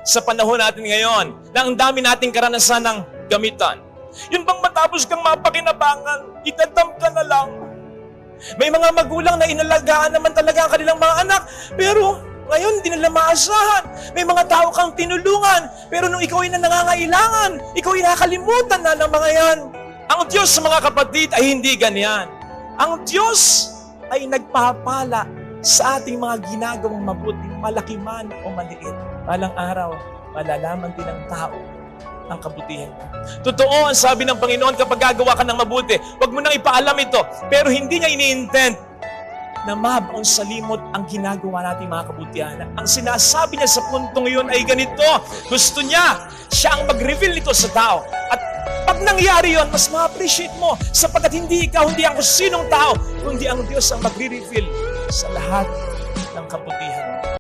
sa panahon natin ngayon na ang dami nating karanasan ng gamitan? Yun bang matapos kang mapakinabangan, itatam ka na lang? May mga magulang na inalagaan naman talaga ang kanilang mga anak, pero ngayon, hindi nila maasahan. May mga tao kang tinulungan, pero nung ikaw ay nangangailangan, ikaw ay nakalimutan na ng mga yan. Ang Diyos sa mga kapatid ay hindi ganyan. Ang Diyos ay nagpapala sa ating mga ginagawang mabuti, malaki man o maliit. Balang araw, malalaman din ng tao ang kabutihan. Totoo, ang sabi ng Panginoon, kapag gagawa ka ng mabuti, huwag mo nang ipaalam ito, pero hindi niya ini-intend na mabaon sa limot ang ginagawa nating mga kabutihan. Ang sinasabi niya sa puntong iyon ay ganito, gusto niya, siya ang mag-reveal nito sa tao. At pag nangyari yon, mas ma-appreciate mo, sapagkat hindi ikaw, hindi ang sinong tao, kundi ang Diyos ang mag-reveal sa lahat ng kabutihan.